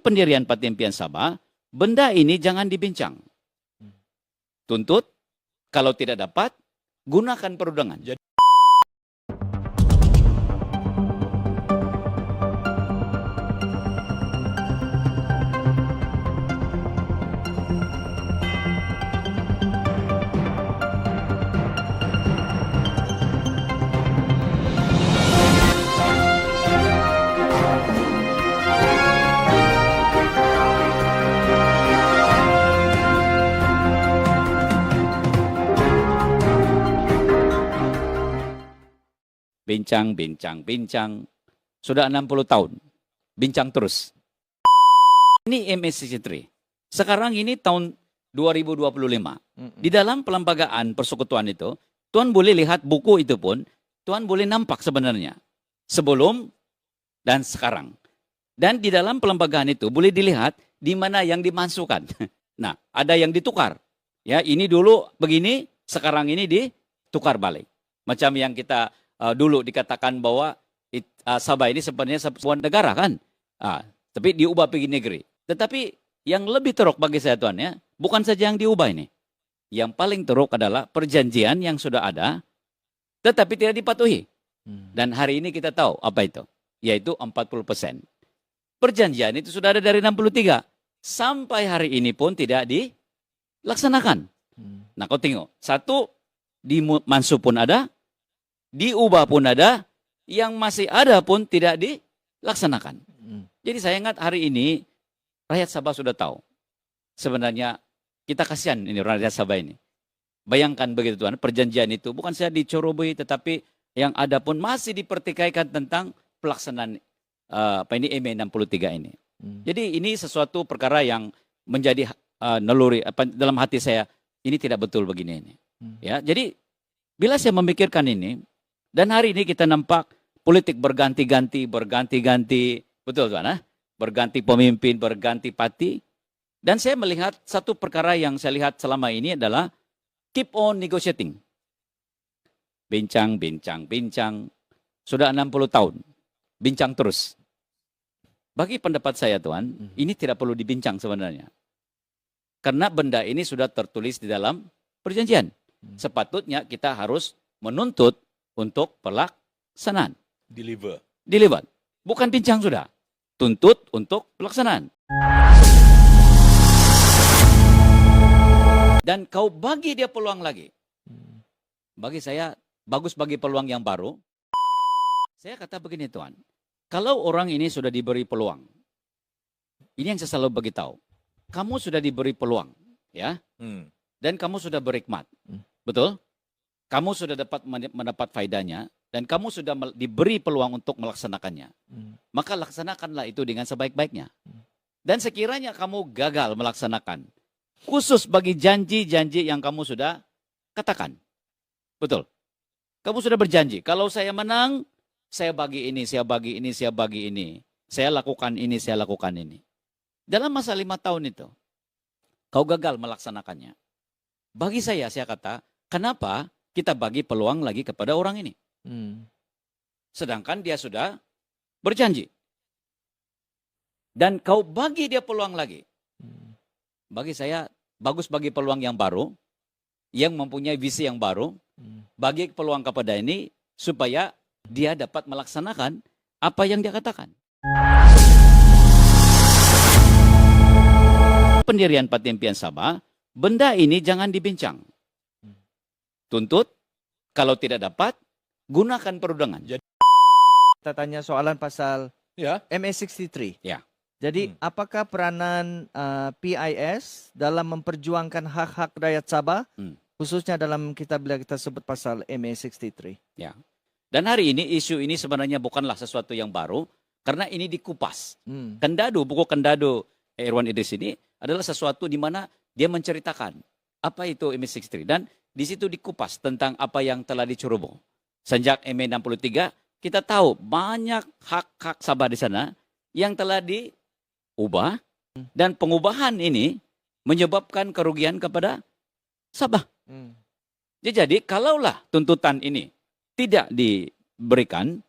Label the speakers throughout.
Speaker 1: pendirian Patimpian Sabah, benda ini jangan dibincang. Tuntut, kalau tidak dapat, gunakan perundangan. Bincang. Sudah 60 tahun. Bincang terus. Ini MS63. Sekarang ini tahun 2025. Di dalam pelembagaan persekutuan itu, Tuan boleh lihat buku itu pun, Tuan boleh nampak sebenarnya. Sebelum dan sekarang. Dan di dalam pelembagaan itu boleh dilihat di mana yang dimasukkan. Nah, ada yang ditukar. Ya, ini dulu begini, sekarang ini ditukar balik. Macam yang kita dulu dikatakan bahwa Sabah ini sebenarnya sebuah negara kan. Tapi diubah pergi negeri. Tetapi yang lebih teruk bagi saya Tuan ya, bukan saja yang diubah ini. Yang paling teruk adalah perjanjian yang sudah ada, tetapi tidak dipatuhi. Dan hari ini kita tahu apa itu. Yaitu 40%. Perjanjian itu sudah ada dari 63. Sampai hari ini pun tidak dilaksanakan. Nah kau tengok. Satu, di Mansu pun ada. Diubah pun ada, yang masih ada pun tidak dilaksanakan. Jadi saya ingat hari ini, rakyat Sabah sudah tahu. Sebenarnya kita kasihan ini rakyat Sabah ini. Bayangkan begitu Tuan, perjanjian itu bukan saja dicoroboi, tetapi yang ada pun masih dipertikaikan tentang pelaksanaan ME63 ini. Jadi ini sesuatu perkara yang menjadi naluri dalam hati saya, ini tidak betul begini ini. Ya, jadi bila saya memikirkan ini, dan hari ini kita nampak politik berganti-ganti, betul Tuan, berganti pemimpin, berganti parti. Dan saya melihat satu perkara yang saya lihat selama ini adalah keep on negotiating. Bincang. Sudah 60 tahun, bincang terus. Bagi pendapat saya Tuan, ini tidak perlu dibincang sebenarnya. Karena benda ini sudah tertulis di dalam perjanjian. Sepatutnya kita harus menuntut untuk pelaksanaan.
Speaker 2: Deliver.
Speaker 1: Bukan bincang sudah. Tuntut untuk pelaksanaan. Dan kau bagi dia peluang lagi. Bagi saya, bagus bagi peluang yang baru. Saya kata begini Tuan. Kalau orang ini sudah diberi peluang. Ini yang saya selalu beritahu. Kamu sudah diberi peluang. Ya. Dan kamu sudah berhikmat. Betul? Kamu sudah dapat mendapat faedahnya dan kamu sudah diberi peluang untuk melaksanakannya. Maka laksanakanlah itu dengan sebaik-baiknya. Dan sekiranya kamu gagal melaksanakan, khusus bagi janji-janji yang kamu sudah katakan. Betul. Kamu sudah berjanji, kalau saya menang, saya bagi ini, saya bagi ini, saya bagi ini. Saya lakukan ini, saya lakukan ini. Dalam masa 5 tahun itu, kau gagal melaksanakannya. Bagi saya kata, kenapa kita bagi peluang lagi kepada orang ini. Sedangkan dia sudah berjanji. Dan kau bagi dia peluang lagi. Bagi saya, bagus bagi peluang yang baru, yang mempunyai visi yang baru, bagi peluang kepada ini, supaya dia dapat melaksanakan apa yang dia katakan. Pendirian Patimpian Sabah, benda ini jangan dibincang. Tuntut, kalau tidak dapat, gunakan perundangan.
Speaker 3: Kita tanya soalan pasal MS63.
Speaker 1: Ya.
Speaker 3: Jadi apakah peranan PIS dalam memperjuangkan hak-hak rakyat Sabah, khususnya dalam bila kita sebut pasal MS63?
Speaker 1: Ya. Dan hari ini isu ini sebenarnya bukanlah sesuatu yang baru, karena ini dikupas. Buku Kendadu Irwan Idris ini adalah sesuatu di mana dia menceritakan apa itu MS63 dan di situ dikupas tentang apa yang telah diceroboh. Sejak ME63, kita tahu banyak hak-hak Sabah di sana yang telah diubah. Dan pengubahan ini menyebabkan kerugian kepada Sabah. Jadi kalaulah tuntutan ini tidak diberikan,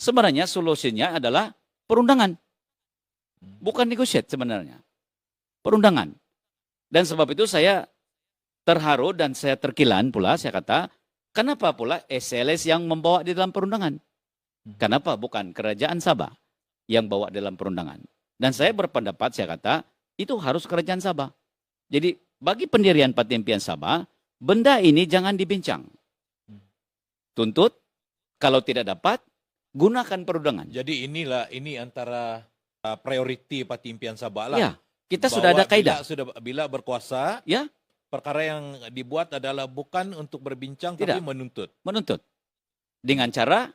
Speaker 1: sebenarnya solusinya adalah perundangan. Bukan negotiate sebenarnya. Perundangan. Dan sebab itu saya terharu dan saya terkilan pula, saya kata, kenapa pula SLS yang membawa di dalam perundangan? Kenapa bukan kerajaan Sabah yang bawa dalam perundangan? Dan saya berpendapat, saya kata, itu harus kerajaan Sabah. Jadi bagi pendirian Parti Impian Sabah, benda ini jangan dibincang. Tuntut, kalau tidak dapat, gunakan perundangan.
Speaker 2: Jadi ini antara prioriti Parti Impian Sabah lah.
Speaker 1: Ya, kita sudah ada kaidah.
Speaker 2: Bila berkuasa,
Speaker 1: Ya,
Speaker 2: perkara yang dibuat adalah bukan untuk berbincang,
Speaker 1: Tidak.
Speaker 2: tapi menuntut.
Speaker 1: menuntut. Dengan cara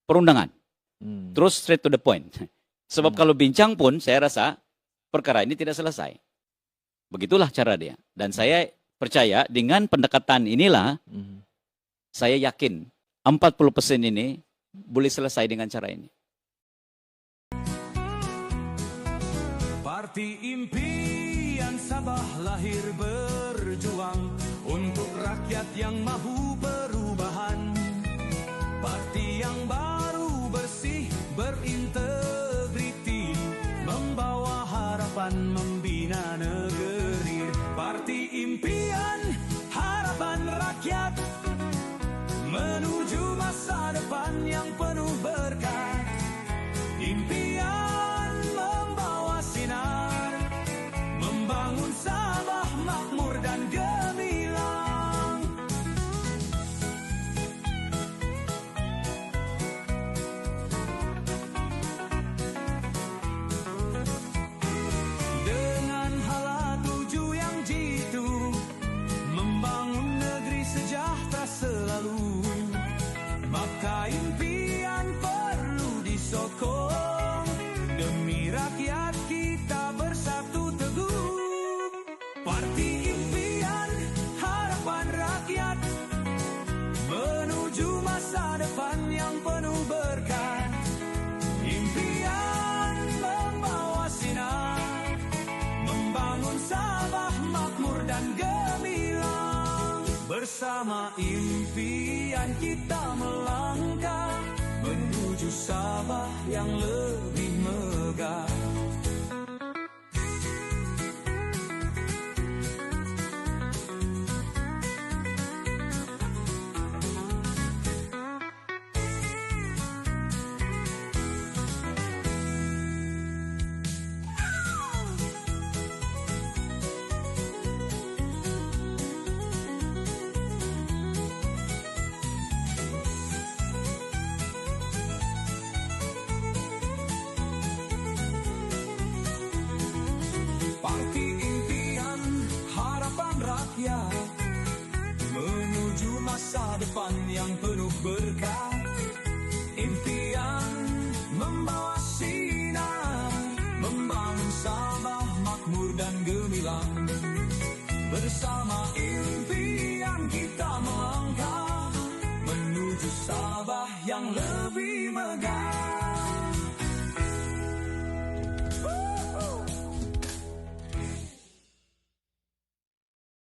Speaker 1: perundangan. Terus straight to the point. Sebab kalau bincang pun saya rasa perkara ini tidak selesai. Begitulah cara dia. Dan saya percaya dengan pendekatan inilah saya yakin 40% ini boleh selesai dengan cara ini.
Speaker 4: Parti Impian Sabah lahir berjuang untuk rakyat yang mahu perubahan. Parti yang baru, bersih, berintegriti, membawa harapan, membina negeri. Parti Impian Harapan Rakyat menuju masa depan yang penuh berkah. Impian membawa sinar, membangun Sabah makmur dan gemilang. Dengan hala tuju yang jitu, membangun negeri sejahtera selalu. Maka impian perlu disokong, demi rakyat kita bersatu teguh. Parti Impian Harapan Rakyat menuju masa depan yang penuh berkah. Impian membawa sinar, membangun Sabah makmur dan gemilang. Bersama impian kita melangkah menuju Sabah yang lebih megah. Parti Impian Harapan Rakyat menuju masa depan yang penuh berkah. Impian membawa sinar, membangun Sabah makmur dan gemilang. Bersama impian kita melangkah menuju Sabah yang lebih megah.